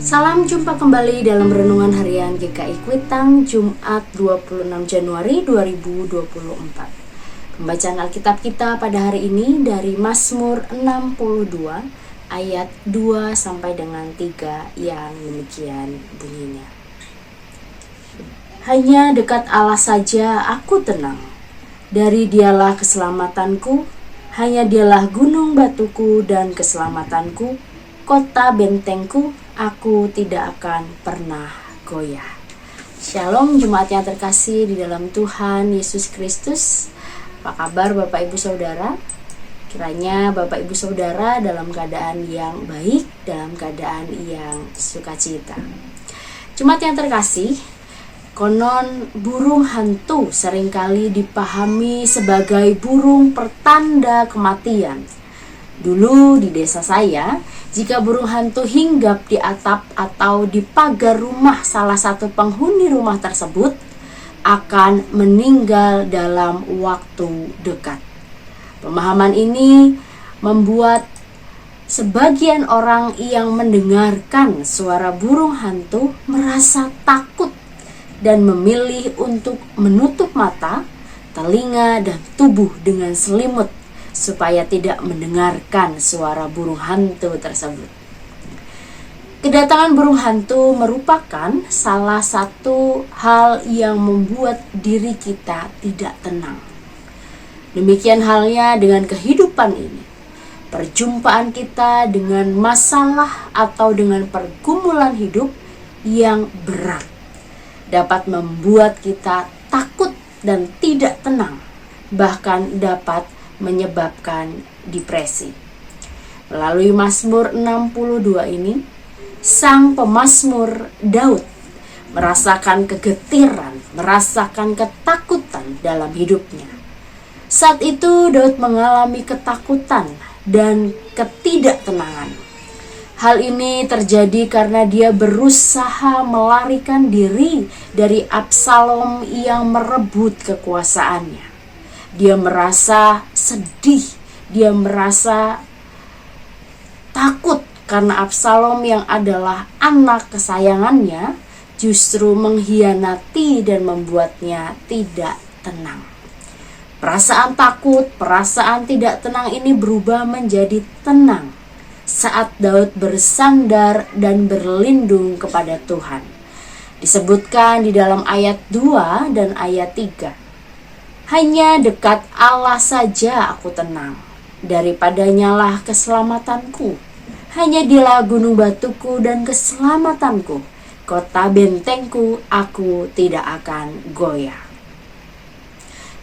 Salam jumpa kembali dalam Renungan Harian GKI Kuitang Jumat 26 Januari 2024. Pembacaan Alkitab kita pada hari ini dari Mazmur 62 ayat 2 sampai dengan 3 yang demikian bunyinya. Hanya dekat Allah saja aku tenang, dari Dialah keselamatanku, hanya Dialah gunung batuku dan keselamatanku, kota bentengku, aku tidak akan pernah goyah. Shalom jemaat yang terkasih di dalam Tuhan Yesus Kristus. Apa kabar Bapak Ibu Saudara? Kiranya Bapak Ibu Saudara dalam keadaan yang baik, dalam keadaan yang sukacita. Jemaat yang terkasih, konon burung hantu seringkali dipahami sebagai burung pertanda kematian. Dulu di desa saya, jika burung hantu hinggap di atap atau di pagar rumah salah satu penghuni rumah tersebut, akan meninggal dalam waktu dekat. Pemahaman ini membuat sebagian orang yang mendengarkan suara burung hantu merasa takut dan memilih untuk menutup mata, telinga, dan tubuh dengan selimut supaya tidak mendengarkan suara burung hantu tersebut. Kedatangan burung hantu merupakan salah satu hal yang membuat diri kita tidak tenang. Demikian halnya dengan kehidupan ini. Perjumpaan kita dengan masalah atau dengan pergumulan hidup yang berat dapat membuat kita takut dan tidak tenang, bahkan dapat menyebabkan depresi. Melalui Mazmur 62 ini, sang pemazmur Daud merasakan kegetiran, merasakan ketakutan dalam hidupnya. Saat itu Daud mengalami ketakutan dan ketidaktenangan. Hal ini terjadi karena dia berusaha melarikan diri dari Absalom yang merebut kekuasaannya. Dia merasa sedih, dia merasa takut karena Absalom yang adalah anak kesayangannya justru mengkhianati dan membuatnya tidak tenang. Perasaan takut, perasaan tidak tenang ini berubah menjadi tenang saat Daud bersandar dan berlindung kepada Tuhan. Disebutkan di dalam ayat 2 dan ayat 3. Hanya dekat Allah saja aku tenang, daripadanya lah keselamatanku. Hanya Dialah gunung batuku dan keselamatanku, kota bentengku, aku tidak akan goyah.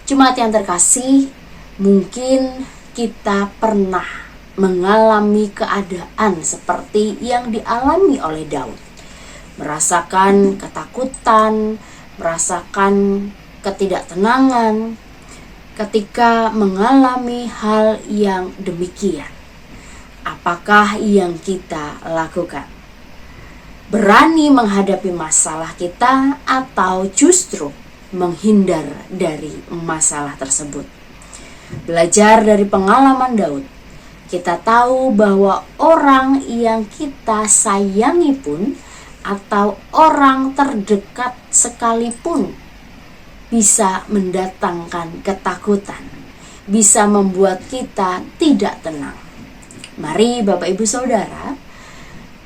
Jemaat yang terkasih, mungkin kita pernah mengalami keadaan seperti yang dialami oleh Daud. Merasakan ketakutan, merasakan ketidaktenangan ketika mengalami hal yang demikian. Apakah yang kita lakukan? Berani menghadapi masalah kita atau justru menghindar dari masalah tersebut? Belajar dari pengalaman Daud, kita tahu bahwa orang yang kita sayangi pun atau orang terdekat sekalipun bisa mendatangkan ketakutan, bisa membuat kita tidak tenang. Mari Bapak Ibu Saudara,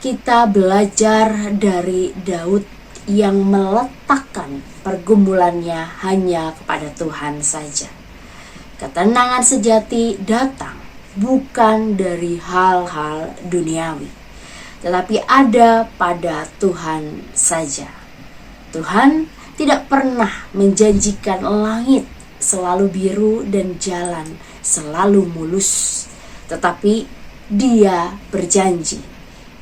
kita belajar dari Daud yang meletakkan pergumulannya hanya kepada Tuhan saja. Ketenangan sejati datang bukan dari hal-hal duniawi, tetapi ada pada Tuhan saja. Tuhan tidak pernah menjanjikan langit selalu biru dan jalan selalu mulus, tetapi Dia berjanji,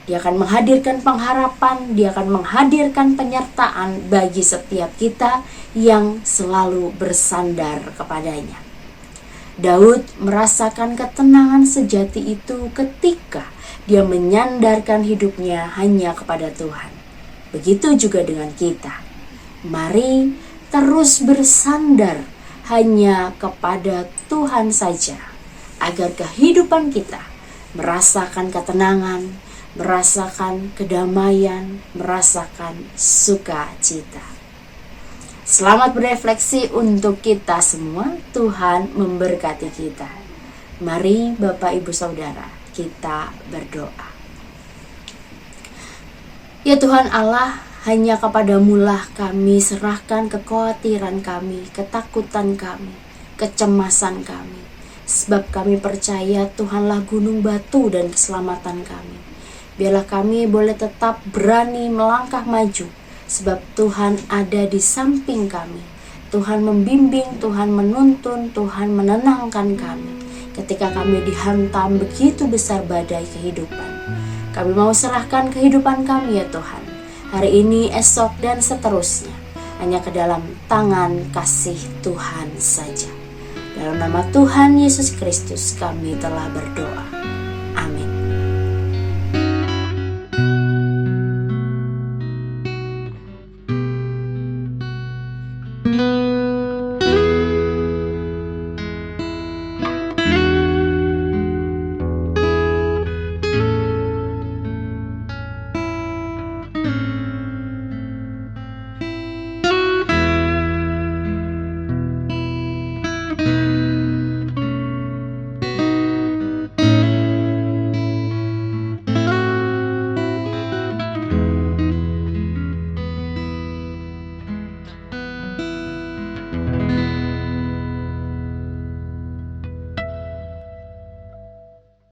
Dia akan menghadirkan pengharapan, Dia akan menghadirkan penyertaan bagi setiap kita yang selalu bersandar kepadanya. Daud merasakan ketenangan sejati itu ketika dia menyandarkan hidupnya hanya kepada Tuhan. Begitu juga dengan kita. Mari terus bersandar hanya kepada Tuhan saja, agar kehidupan kita merasakan ketenangan, merasakan kedamaian, merasakan sukacita. Selamat berefleksi untuk kita semua. Tuhan memberkati kita. Mari Bapak Ibu Saudara, kita berdoa. Ya Tuhan Allah, hanya kepadamu-lah kami serahkan kekhawatiran kami, ketakutan kami, kecemasan kami. Sebab kami percaya Tuhanlah gunung batu dan keselamatan kami. Biarlah kami boleh tetap berani melangkah maju, sebab Tuhan ada di samping kami. Tuhan membimbing, Tuhan menuntun, Tuhan menenangkan kami ketika kami dihantam begitu besar badai kehidupan. Kami mau serahkan kehidupan kami ya Tuhan, hari ini, esok, dan seterusnya, hanya ke dalam tangan kasih Tuhan saja. Dalam nama Tuhan Yesus Kristus kami telah berdoa.